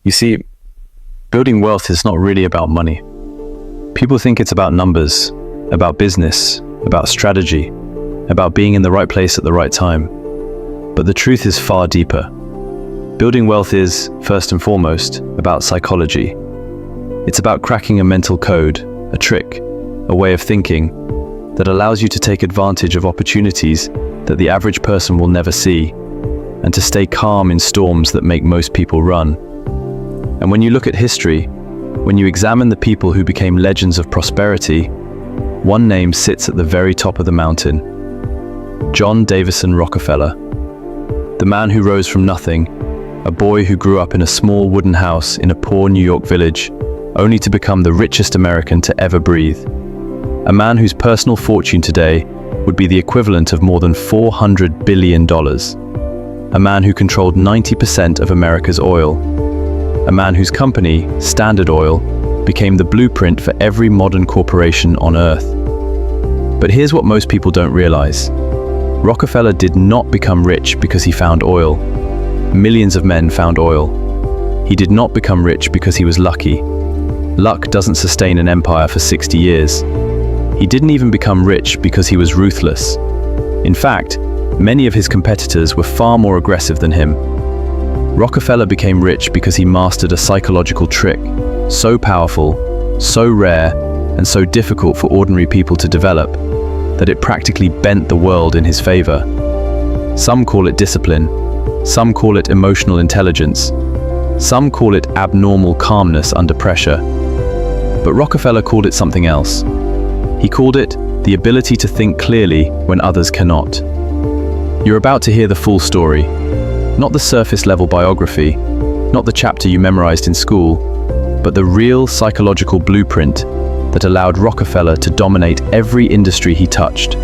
You see, building wealth is not really about money. People think it's about numbers, about business, about strategy, about being in the right place at the right time. But the truth is far deeper. Building wealth is, first and foremost, about psychology. It's about cracking a mental code, a trick, a way of thinking that allows you to take advantage of opportunities that the average person will never see, and to stay calm in storms that make most people run. And when you look at history, when you examine the people who became legends of prosperity, one name sits at the very top of the mountain: John Davison Rockefeller. The man who rose from nothing, a boy who grew up in a small wooden house in a poor New York village, only to become the richest American to ever breathe. A man whose personal fortune today would be the equivalent of more than $400 billion. A man who controlled 90% of America's oil. A man whose company, Standard Oil, became the blueprint for every modern corporation on Earth. But here's what most people don't realize. Rockefeller did not become rich because he found oil. Millions of men found oil. He did not become rich because he was lucky. Luck doesn't sustain an empire for 60 years. He didn't even become rich because he was ruthless. In fact, many of his competitors were far more aggressive than him. Rockefeller became rich because he mastered a psychological trick, so powerful, so rare, and so difficult for ordinary people to develop, that it practically bent the world in his favor. Some call it discipline, some call it emotional intelligence, some call it abnormal calmness under pressure. But Rockefeller called it something else. He called it the ability to think clearly when others cannot. You're about to hear the full story, not the surface-level biography, not the chapter you memorized in school, but the real psychological blueprint that allowed Rockefeller to dominate every industry he touched.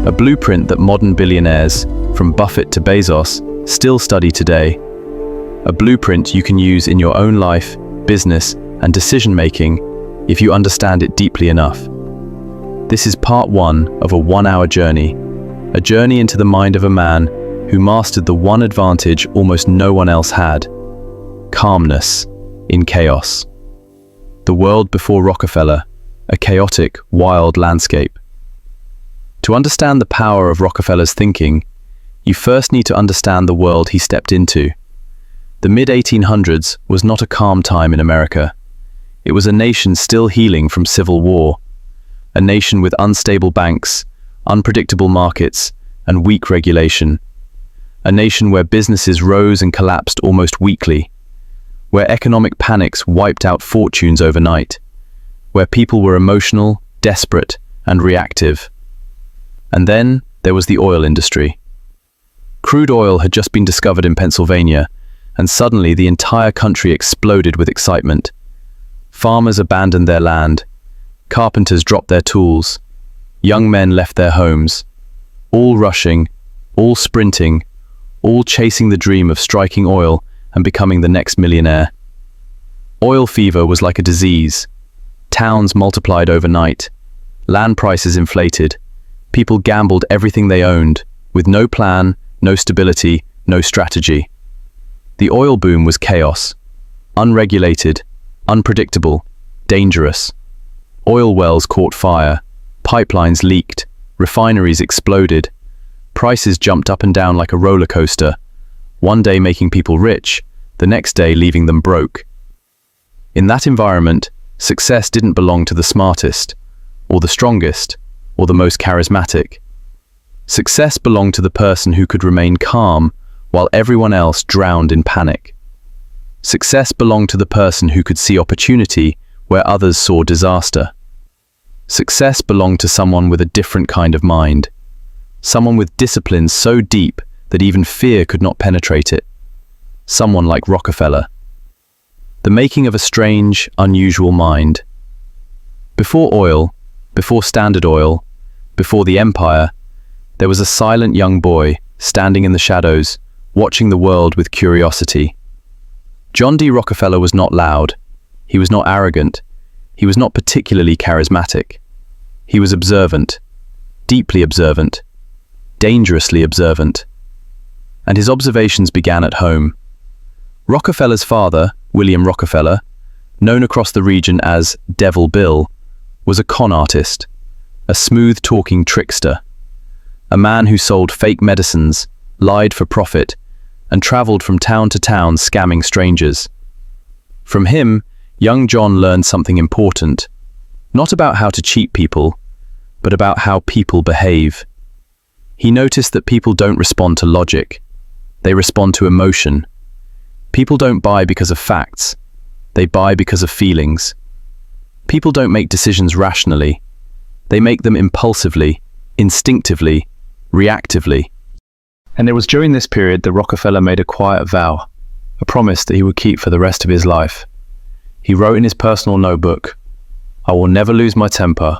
A blueprint that modern billionaires, from Buffett to Bezos, still study today. A blueprint you can use in your own life, business, and decision-making if you understand it deeply enough. This is part one of a one-hour journey, a journey into the mind of a man who mastered the one advantage almost no one else had: calmness in chaos. The world before Rockefeller, a chaotic, wild landscape. To understand the power of Rockefeller's thinking, you first need to understand the world he stepped into. The mid-1800s was not a calm time in America. It was a nation still healing from civil war. A nation with unstable banks, unpredictable markets, and weak regulation. A nation where businesses rose and collapsed almost weekly. Where economic panics wiped out fortunes overnight. Where people were emotional, desperate, and reactive. And then there was the oil industry. Crude oil had just been discovered in Pennsylvania, and suddenly the entire country exploded with excitement. Farmers abandoned their land. Carpenters dropped their tools. Young men left their homes. All rushing, all sprinting, all chasing the dream of striking oil and becoming the next millionaire. Oil fever was like a disease. Towns multiplied overnight. Land prices inflated. People gambled everything they owned, with no plan, no stability, no strategy. The oil boom was chaos. Unregulated, unpredictable, dangerous. Oil wells caught fire, pipelines leaked, refineries exploded. Prices jumped up and down like a roller coaster, one day making people rich, the next day leaving them broke. In that environment, success didn't belong to the smartest, or the strongest, or the most charismatic. Success belonged to the person who could remain calm while everyone else drowned in panic. Success belonged to the person who could see opportunity where others saw disaster. Success belonged to someone with a different kind of mind, someone with discipline so deep that even fear could not penetrate it. Someone like Rockefeller. The making of a strange, unusual mind. Before oil, before Standard Oil, before the empire, there was a silent young boy standing in the shadows, watching the world with curiosity. John D. Rockefeller was not loud. He was not arrogant. He was not particularly charismatic. He was observant, deeply observant, dangerously observant. And his observations began at home. Rockefeller's father, William Rockefeller, known across the region as Devil Bill, was a con artist, a smooth-talking trickster, a man who sold fake medicines, lied for profit, and traveled from town to town scamming strangers. From him, young John learned something important, not about how to cheat people, but about how people behave. He noticed that people don't respond to logic. They respond to emotion. People don't buy because of facts. They buy because of feelings. People don't make decisions rationally. They make them impulsively, instinctively, reactively. And it was during this period that Rockefeller made a quiet vow, a promise that he would keep for the rest of his life. He wrote in his personal notebook, "I will never lose my temper.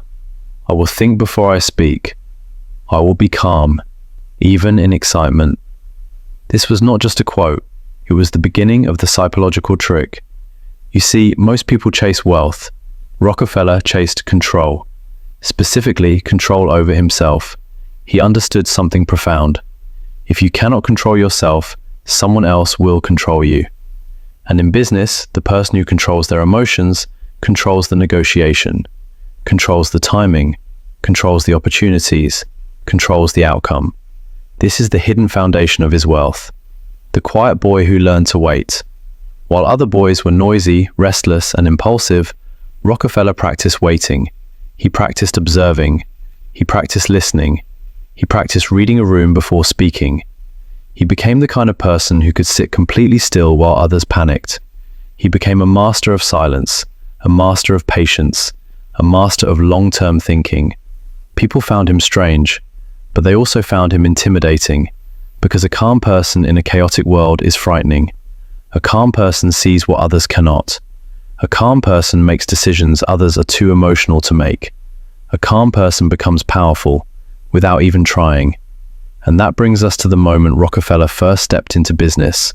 I will think before I speak. I will be calm, even in excitement." This was not just a quote, it was the beginning of the psychological trick. You see, most people chase wealth. Rockefeller chased control, specifically control over himself. He understood something profound. If you cannot control yourself, someone else will control you. And in business, the person who controls their emotions controls the negotiation, controls the timing, controls the opportunities, controls the outcome. This is the hidden foundation of his wealth. The quiet boy who learned to wait. While other boys were noisy, restless, and impulsive, Rockefeller practiced waiting. He practiced observing. He practiced listening. He practiced reading a room before speaking. He became the kind of person who could sit completely still while others panicked. He became a master of silence, a master of patience, a master of long-term thinking. People found him strange, but they also found him intimidating, because a calm person in a chaotic world is frightening. A calm person sees what others cannot. A calm person makes decisions others are too emotional to make. A calm person becomes powerful, without even trying. And that brings us to the moment Rockefeller first stepped into business,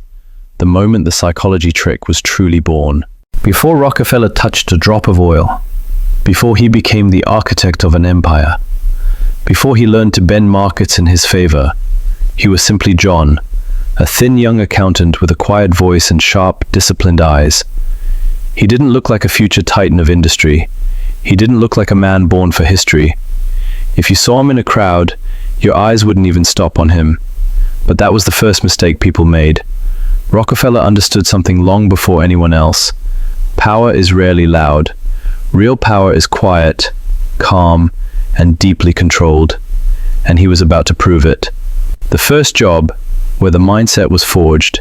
the moment the psychology trick was truly born. Before Rockefeller touched a drop of oil, before he became the architect of an empire, before he learned to bend markets in his favor, he was simply John, a thin young accountant with a quiet voice and sharp, disciplined eyes. He didn't look like a future titan of industry. He didn't look like a man born for history. If you saw him in a crowd, your eyes wouldn't even stop on him. But that was the first mistake people made. Rockefeller understood something long before anyone else. Power is rarely loud. Real power is quiet, calm, and deeply controlled. And he was about to prove it. The first job, where the mindset was forged.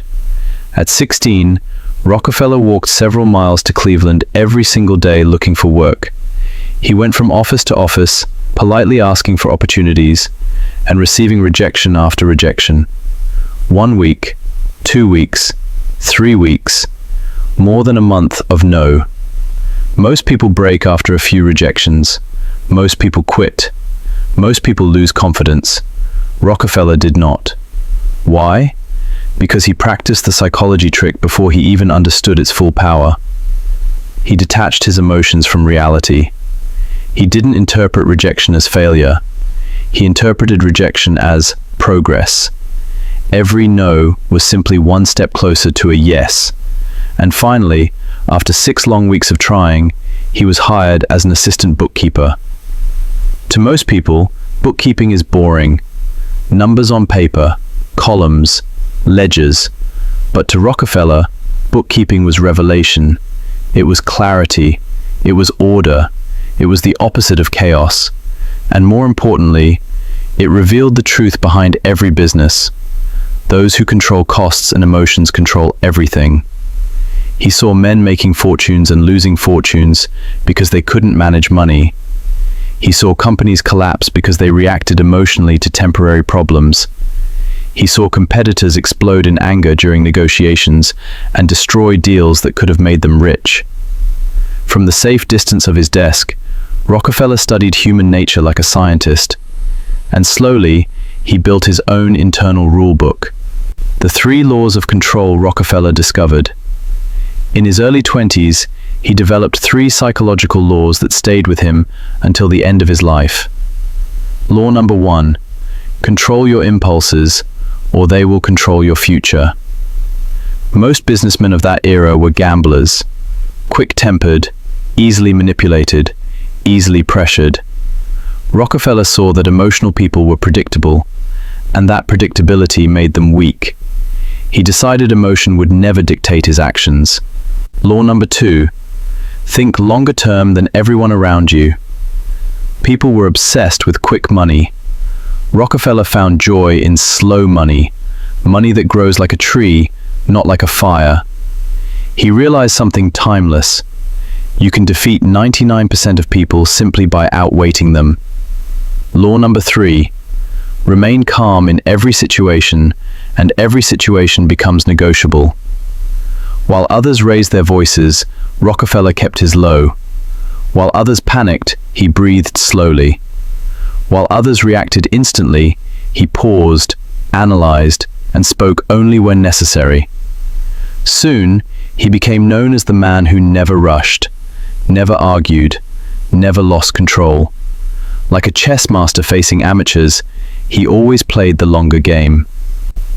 At 16, Rockefeller walked several miles to Cleveland every single day looking for work. He went from office to office, politely asking for opportunities, and receiving rejection after rejection. 1 week, 2 weeks, 3 weeks, more than a month of no. Most people break after a few rejections. Most people quit. Most people lose confidence. Rockefeller did not. Why? Because he practiced the psychology trick before he even understood its full power. He detached his emotions from reality. He didn't interpret rejection as failure. He interpreted rejection as progress. Every no was simply one step closer to a yes. And finally, after 6 long weeks of trying, he was hired as an assistant bookkeeper. To most people, bookkeeping is boring. Numbers on paper, columns, ledgers. But to Rockefeller, bookkeeping was revelation. It was clarity. It was order. It was the opposite of chaos. And more importantly, it revealed the truth behind every business. Those who control costs and emotions control everything. He saw men making fortunes and losing fortunes because they couldn't manage money. He saw companies collapse because they reacted emotionally to temporary problems. He saw competitors explode in anger during negotiations and destroy deals that could have made them rich. From the safe distance of his desk, Rockefeller studied human nature like a scientist, and slowly he built his own internal rule book. The 3 laws of control Rockefeller discovered. In his early 20s, he developed 3 psychological laws that stayed with him until the end of his life. Law number 1, control your impulses, or they will control your future. Most businessmen of that era were gamblers, quick-tempered, easily manipulated, easily pressured. Rockefeller saw that emotional people were predictable, and that predictability made them weak. He decided emotion would never dictate his actions. Law number 2, think longer term than everyone around you. People were obsessed with quick money. Rockefeller found joy in slow money, money that grows like a tree, not like a fire. He realized something timeless. You can defeat 99% of people simply by outweighting them. Law number 3, remain calm in every situation, and every situation becomes negotiable. While others raised their voices, Rockefeller kept his low. While others panicked, he breathed slowly. While others reacted instantly, he paused, analyzed, and spoke only when necessary. Soon, he became known as the man who never rushed, never argued, never lost control. Like a chess master facing amateurs, he always played the longer game.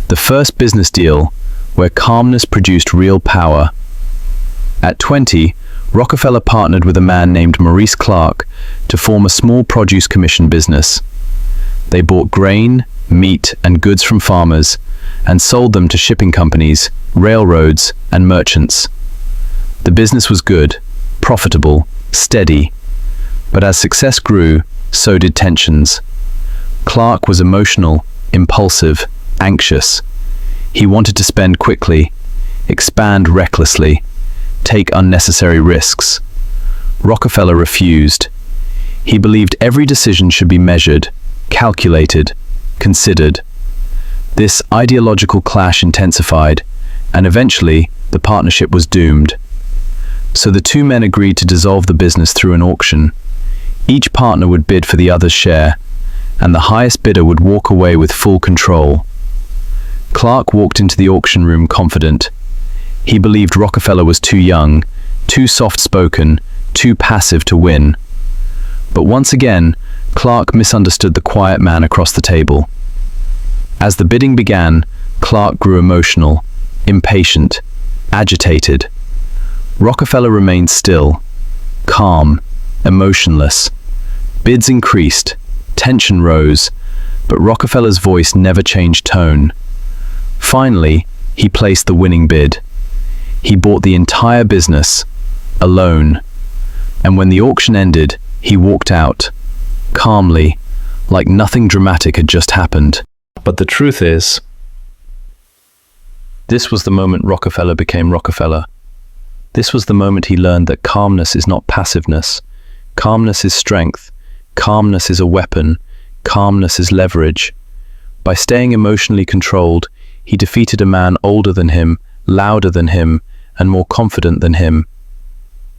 The first business deal, where calmness produced real power. At 20, Rockefeller partnered with a man named Maurice Clark to form a small produce commission business. They bought grain, meat, and goods from farmers and sold them to shipping companies, railroads, and merchants. The business was good, profitable, steady, but as success grew, so did tensions. Clark was emotional, impulsive, anxious. He wanted to spend quickly, expand recklessly, take unnecessary risks. Rockefeller refused. He believed every decision should be measured, calculated, considered. This ideological clash intensified, and eventually the partnership was doomed. So the two men agreed to dissolve the business through an auction. Each partner would bid for the other's share, and the highest bidder would walk away with full control. Clark walked into the auction room confident. He believed Rockefeller was too young, too soft-spoken, too passive to win. But once again, Clark misunderstood the quiet man across the table. As the bidding began, Clark grew emotional, impatient, agitated. Rockefeller remained still, calm, emotionless. Bids increased, tension rose, but Rockefeller's voice never changed tone. Finally, he placed the winning bid. He bought the entire business, alone. And when the auction ended, he walked out, calmly, like nothing dramatic had just happened. But the truth is, this was the moment Rockefeller became Rockefeller. This was the moment he learned that calmness is not passiveness. Calmness is strength. Calmness is a weapon. Calmness is leverage. By staying emotionally controlled, he defeated a man older than him, louder than him, and more confident than him.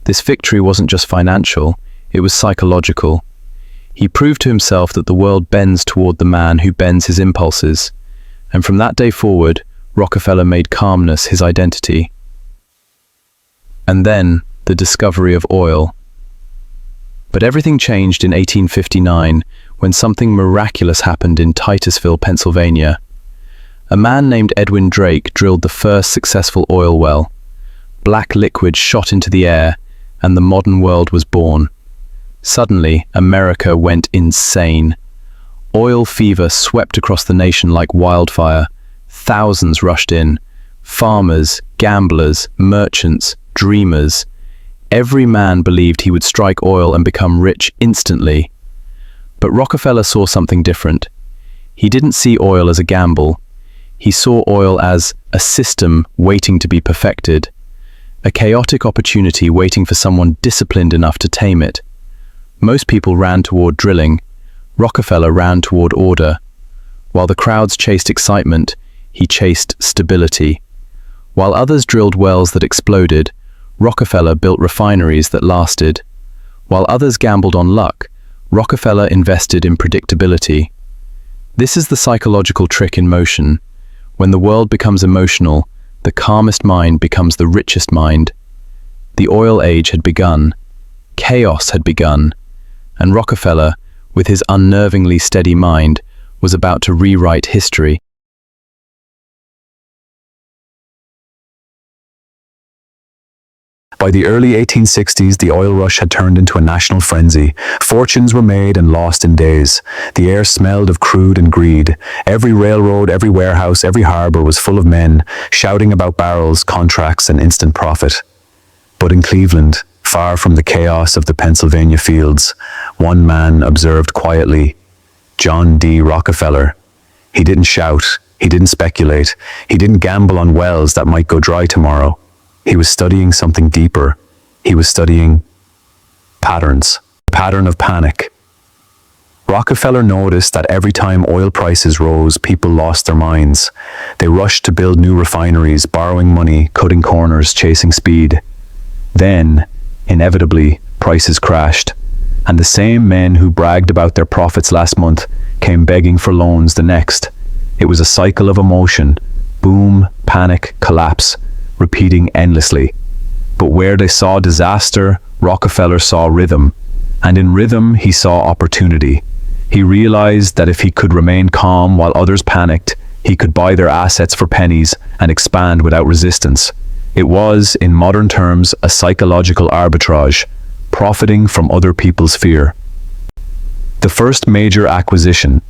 This victory wasn't just financial, it was psychological. He proved to himself that the world bends toward the man who bends his impulses, and from that day forward, Rockefeller made calmness his identity. And then, the discovery of oil. But everything changed in 1859 when something miraculous happened in Titusville, Pennsylvania. A man named Edwin Drake drilled the first successful oil well. Black liquid shot into the air, and the modern world was born. Suddenly, America went insane. Oil fever swept across the nation like wildfire. Thousands rushed in. Farmers, gamblers, merchants, dreamers. Every man believed he would strike oil and become rich instantly. But Rockefeller saw something different. He didn't see oil as a gamble. He saw oil as a system waiting to be perfected, a chaotic opportunity waiting for someone disciplined enough to tame it. Most people ran toward drilling. Rockefeller ran toward order. While the crowds chased excitement, he chased stability. While others drilled wells that exploded, Rockefeller built refineries that lasted. While others gambled on luck, Rockefeller invested in predictability. This is the psychological trick in motion. When the world becomes emotional, the calmest mind becomes the richest mind. The oil age had begun. Chaos had begun. And Rockefeller, with his unnervingly steady mind, was about to rewrite history. By the early 1860s, the oil rush had turned into a national frenzy. Fortunes were made and lost in days. The air smelled of crude and greed. Every railroad, every warehouse, every harbor was full of men shouting about barrels, contracts, and instant profit. But in Cleveland, far from the chaos of the Pennsylvania fields, one man observed quietly: John D. Rockefeller. He didn't shout, he didn't speculate, he didn't gamble on wells that might go dry tomorrow. He was studying something deeper. He was studying patterns, a pattern of panic. Rockefeller noticed that every time oil prices rose, people lost their minds. They rushed to build new refineries, borrowing money, cutting corners, chasing speed. Then, inevitably, prices crashed, and the same men who bragged about their profits last month came begging for loans the next. It was a cycle of emotion: boom, panic, collapse, repeating endlessly. But where they saw disaster, Rockefeller saw rhythm, and in rhythm he saw opportunity. He realized that if he could remain calm while others panicked, he could buy their assets for pennies and expand without resistance. It was, in modern terms, a psychological arbitrage, profiting from other people's fear. The first major acquisition.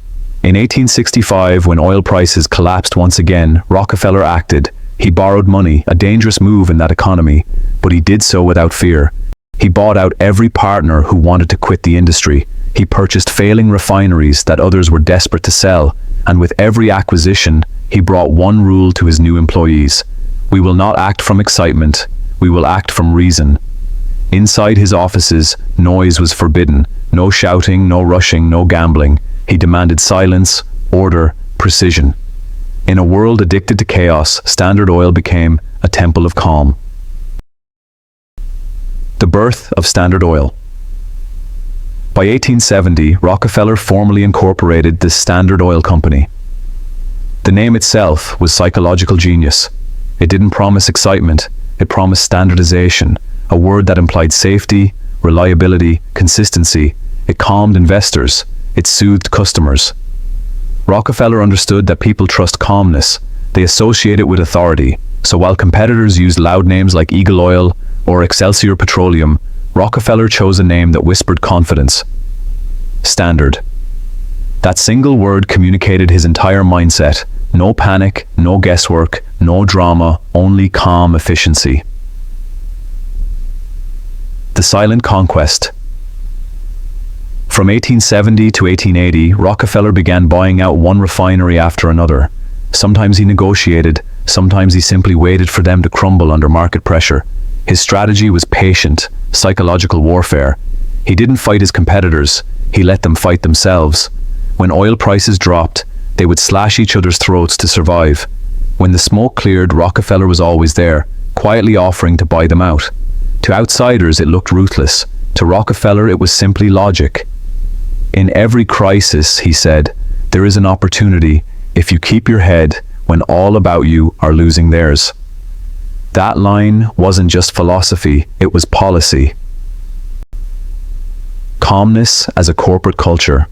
In 1865, when oil prices collapsed once again, Rockefeller acted. He borrowed money, a dangerous move in that economy, but he did so without fear. He bought out every partner who wanted to quit the industry. He purchased failing refineries that others were desperate to sell, and with every acquisition, he brought one rule to his new employees: we will not act from excitement, we will act from reason. Inside his offices, noise was forbidden. No shouting, no rushing, no gambling. He demanded silence, order, precision. In a world addicted to chaos, Standard Oil became a temple of calm. The birth of Standard Oil. By 1870, Rockefeller formally incorporated the Standard Oil Company. The name itself was psychological genius. It didn't promise excitement, it promised standardization, a word that implied safety, reliability, consistency. It calmed investors, it soothed customers. Rockefeller understood that people trust calmness. They associate it with authority. So while competitors used loud names like Eagle Oil or Excelsior Petroleum, Rockefeller chose a name that whispered confidence: Standard. That single word communicated his entire mindset. No panic, no guesswork, no drama, only calm efficiency. The silent conquest. From 1870 to 1880, Rockefeller began buying out one refinery after another. Sometimes he negotiated, sometimes he simply waited for them to crumble under market pressure. His strategy was patient, psychological warfare. He didn't fight his competitors, he let them fight themselves. When oil prices dropped, they would slash each other's throats to survive. When the smoke cleared, Rockefeller was always there, quietly offering to buy them out. To outsiders, it looked ruthless. To Rockefeller, it was simply logic. In every crisis, he said, there is an opportunity if you keep your head when all about you are losing theirs. That line wasn't just philosophy, it was policy. Calmness as a corporate culture.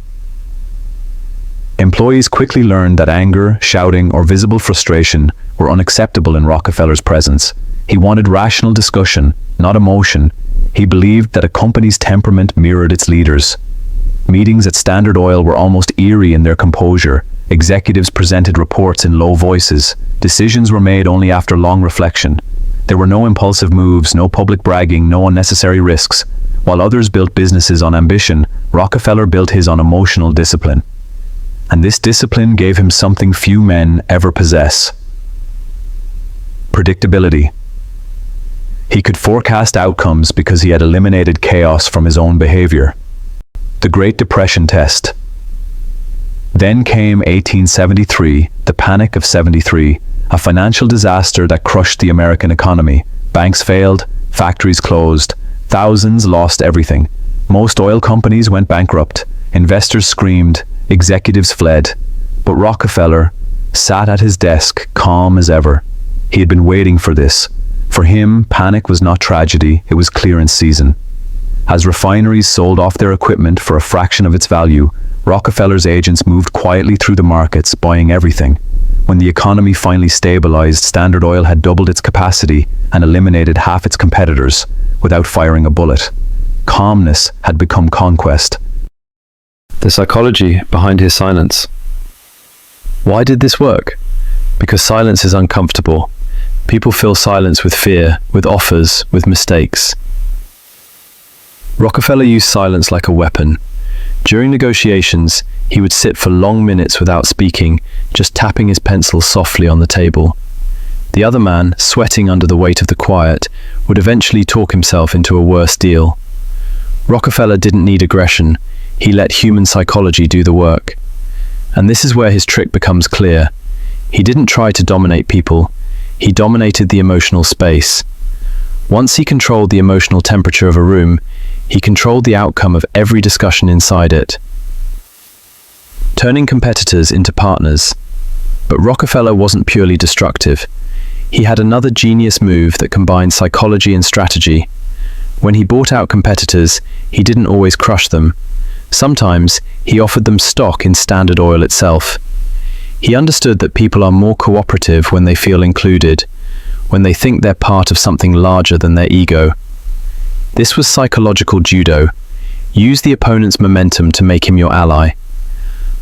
Employees quickly learned that anger, shouting, or visible frustration were unacceptable in Rockefeller's presence. He wanted rational discussion, not emotion. He believed that a company's temperament mirrored its leaders. Meetings at Standard Oil were almost eerie in their composure. Executives presented reports in low voices. Decisions were made only after long reflection. There were no impulsive moves, no public bragging, no unnecessary risks. While others built businesses on ambition, Rockefeller built his on emotional discipline. And this discipline gave him something few men ever possess: predictability. He could forecast outcomes because he had eliminated chaos from his own behavior. The Great Depression test. Then came 1873, the Panic of '73, a financial disaster that crushed the American economy. Banks failed, factories closed, thousands lost everything. Most oil companies went bankrupt, investors screamed, executives fled. But Rockefeller sat at his desk, calm as ever. He had been waiting for this. For him, panic was not tragedy, it was clearance season. As refineries sold off their equipment for a fraction of its value, Rockefeller's agents moved quietly through the markets, buying everything. When the economy finally stabilized, Standard Oil had doubled its capacity and eliminated half its competitors without firing a bullet. Calmness had become conquest. The psychology behind his silence. Why did this work? Because silence is uncomfortable. People fill silence with fear, with offers, with mistakes. Rockefeller used silence like a weapon. During negotiations, he would sit for long minutes without speaking, just tapping his pencil softly on the table. The other man, sweating under the weight of the quiet, would eventually talk himself into a worse deal. Rockefeller didn't need aggression. He let human psychology do the work. And this is where his trick becomes clear. He didn't try to dominate people. He dominated the emotional space. Once he controlled the emotional temperature of a room, he controlled the outcome of every discussion inside it. Turning competitors into partners. But Rockefeller wasn't purely destructive. He had another genius move that combined psychology and strategy. When he bought out competitors, he didn't always crush them. Sometimes, he offered them stock in Standard Oil itself. He understood that people are more cooperative when they feel included, when they think they're part of something larger than their ego. This was psychological judo. Use the opponent's momentum to make him your ally.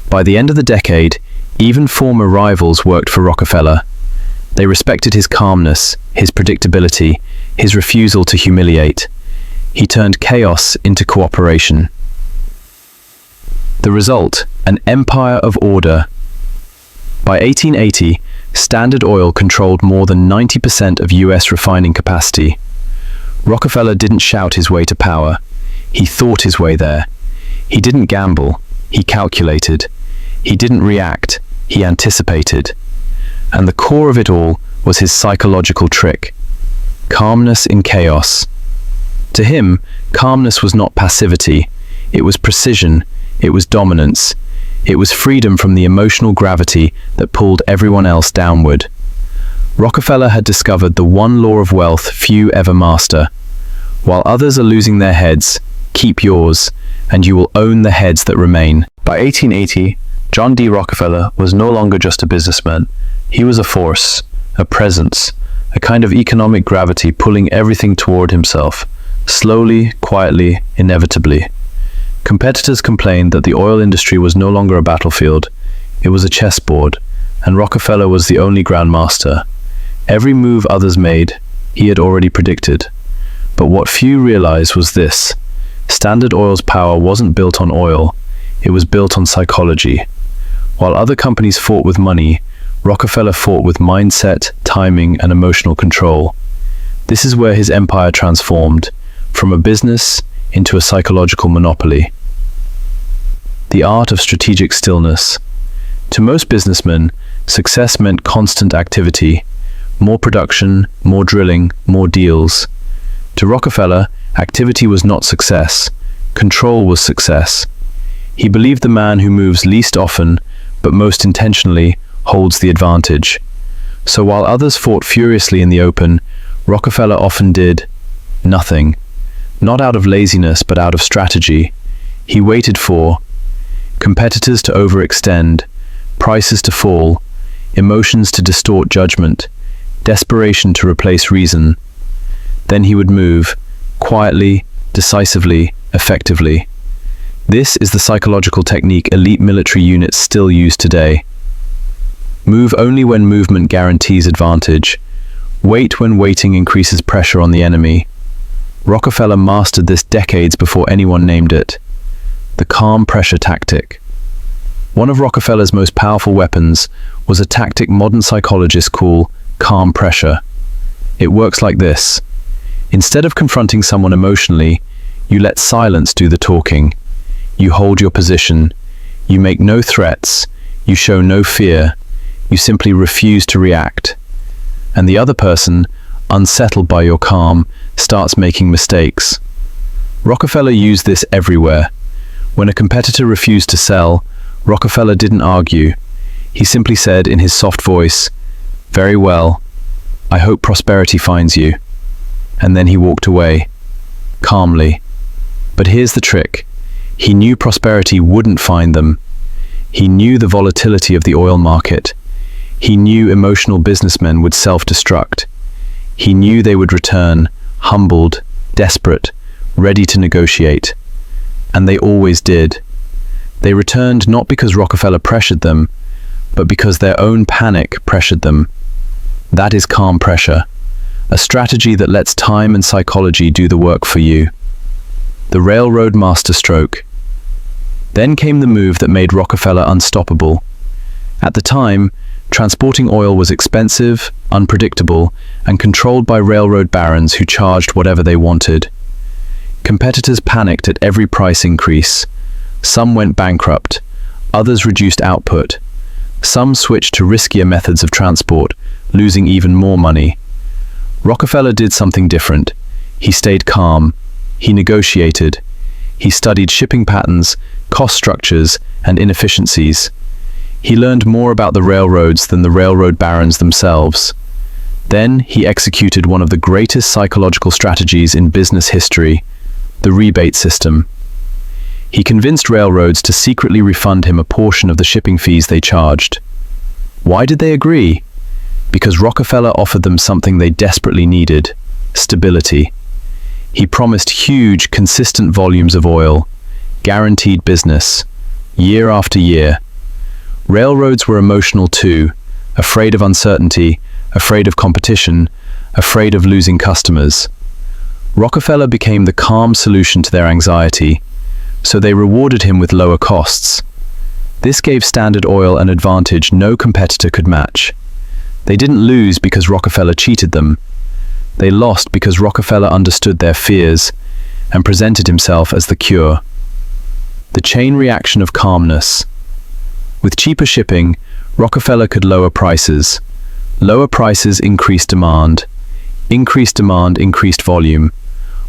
By the end of the decade, even former rivals worked for Rockefeller. They respected his calmness, his predictability, his refusal to humiliate. He turned chaos into cooperation. The result, an empire of order. By 1880, Standard Oil controlled more than 90% of US refining capacity. Rockefeller didn't shout his way to power. He thought his way there. He didn't gamble. He calculated. He didn't react. He anticipated. And the core of it all was his psychological trick. Calmness in chaos. To him, calmness was not passivity. It was precision. It was dominance. It was freedom from the emotional gravity that pulled everyone else downward. Rockefeller had discovered the one law of wealth few ever master. While others are losing their heads, keep yours, and you will own the heads that remain. By 1880, John D. Rockefeller was no longer just a businessman. He was a force, a presence, a kind of economic gravity pulling everything toward himself, slowly, quietly, inevitably. Competitors complained that the oil industry was no longer a battlefield. It was a chessboard, and Rockefeller was the only grandmaster. Every move others made, he had already predicted. But what few realized was this: Standard Oil's power wasn't built on oil, it was built on psychology. While other companies fought with money, Rockefeller fought with mindset, timing, and emotional control. This is where his empire transformed, from a business into a psychological monopoly. The art of strategic stillness. To most businessmen, success meant constant activity, more production, more drilling, more deals. To Rockefeller, activity was not success. Control was success. He believed the man who moves least often, but most intentionally, holds the advantage. So while others fought furiously in the open, Rockefeller often did nothing. Not out of laziness, but out of strategy. He waited for competitors to overextend, prices to fall, emotions to distort judgment, desperation to replace reason. Then he would move, quietly, decisively, effectively. This is the psychological technique elite military units still use today. Move only when movement guarantees advantage. Wait when waiting increases pressure on the enemy. Rockefeller mastered this decades before anyone named it. The calm pressure tactic. One of Rockefeller's most powerful weapons was a tactic modern psychologists call calm pressure. It works like this. Instead of confronting someone emotionally, you let silence do the talking. You hold your position. You make no threats. You show no fear. You simply refuse to react. And the other person, unsettled by your calm, starts making mistakes. Rockefeller used this everywhere. When a competitor refused to sell, Rockefeller didn't argue. He simply said in his soft voice, "Very well, I hope prosperity finds you." And then he walked away, calmly. But here's the trick. He knew prosperity wouldn't find them. He knew the volatility of the oil market. He knew emotional businessmen would self-destruct. He knew they would return, humbled, desperate, ready to negotiate. And they always did. They returned not because Rockefeller pressured them, but because their own panic pressured them. That is calm pressure, a strategy that lets time and psychology do the work for you. The railroad masterstroke. Then came the move that made Rockefeller unstoppable. At the time, transporting oil was expensive, unpredictable, and controlled by railroad barons who charged whatever they wanted. Competitors panicked at every price increase. Some went bankrupt, others reduced output. Some switched to riskier methods of transport, losing even more money. Rockefeller did something different. He stayed calm. He negotiated. He studied shipping patterns, cost structures, and inefficiencies. He learned more about the railroads than the railroad barons themselves. Then he executed one of the greatest psychological strategies in business history, the rebate system. He convinced railroads to secretly refund him a portion of the shipping fees they charged. Why did they agree? Because Rockefeller offered them something they desperately needed: stability. He promised huge, consistent volumes of oil, guaranteed business, year after year. Railroads were emotional too, afraid of uncertainty, afraid of competition, afraid of losing customers. Rockefeller became the calm solution to their anxiety, so they rewarded him with lower costs. This gave Standard Oil an advantage no competitor could match. They didn't lose because Rockefeller cheated them. They lost because Rockefeller understood their fears and presented himself as the cure. The chain reaction of calmness. With cheaper shipping, Rockefeller could lower prices. Lower prices increased demand. Increased demand increased volume.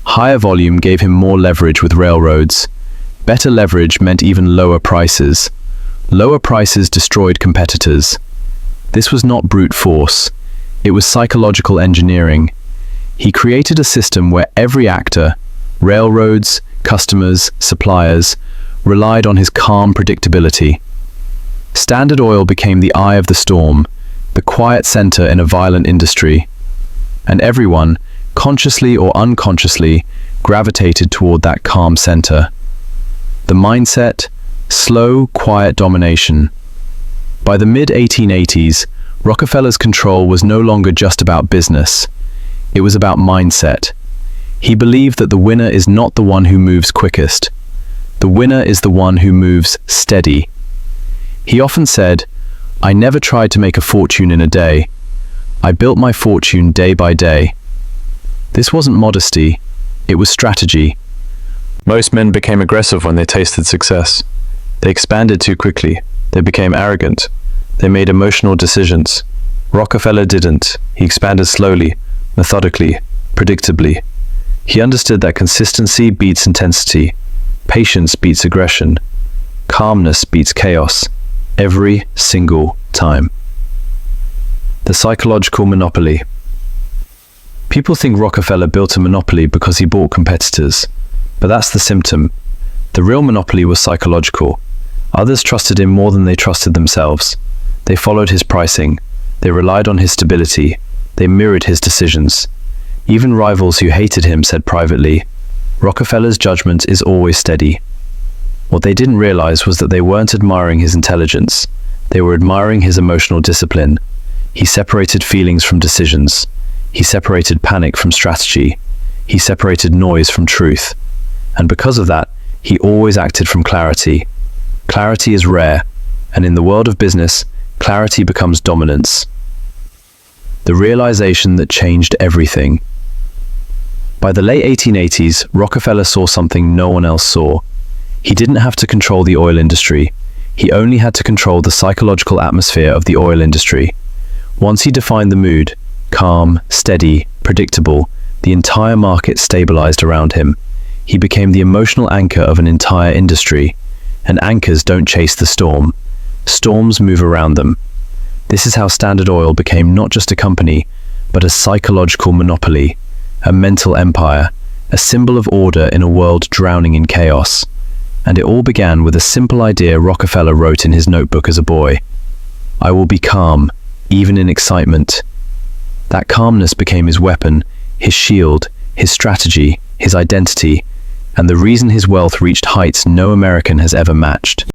Higher volume gave him more leverage with railroads. Better leverage meant even lower prices. Lower prices destroyed competitors. This was not brute force. It was psychological engineering. He created a system where every actor, railroads, customers, suppliers, relied on his calm predictability. Standard Oil became the eye of the storm, the quiet center in a violent industry. And everyone, consciously or unconsciously, gravitated toward that calm center. The mindset: slow, quiet domination. By the mid-1880s, Rockefeller's control was no longer just about business. It was about mindset. He believed that the winner is not the one who moves quickest. The winner is the one who moves steady. He often said, "I never tried to make a fortune in a day. I built my fortune day by day." This wasn't modesty, it was strategy. Most men became aggressive when they tasted success. They expanded too quickly. They became arrogant. They made emotional decisions. Rockefeller didn't. He expanded slowly, methodically, predictably. He understood that consistency beats intensity, patience beats aggression, calmness beats chaos, every single time. The psychological monopoly. People think Rockefeller built a monopoly because he bought competitors, but that's the symptom. The real monopoly was psychological. Others trusted him more than they trusted themselves. They followed his pricing. They relied on his stability. They mirrored his decisions. Even rivals who hated him said privately, "Rockefeller's judgment is always steady." What they didn't realize was that they weren't admiring his intelligence. They were admiring his emotional discipline. He separated feelings from decisions. He separated panic from strategy. He separated noise from truth. And because of that, he always acted from clarity. Clarity is rare, and in the world of business, clarity becomes dominance. The realization that changed everything. By the late 1880s, Rockefeller saw something no one else saw. He didn't have to control the oil industry. He only had to control the psychological atmosphere of the oil industry. Once he defined the mood, calm, steady, predictable, the entire market stabilized around him. He became the emotional anchor of an entire industry. And anchors don't chase the storm. Storms move around them. This is how Standard Oil became not just a company, but a psychological monopoly, a mental empire, a symbol of order in a world drowning in chaos. And it all began with a simple idea Rockefeller wrote in his notebook as a boy. "I will be calm, even in excitement. That calmness became his weapon, his shield, his strategy, his identity, and the reason his wealth reached heights no American has ever matched.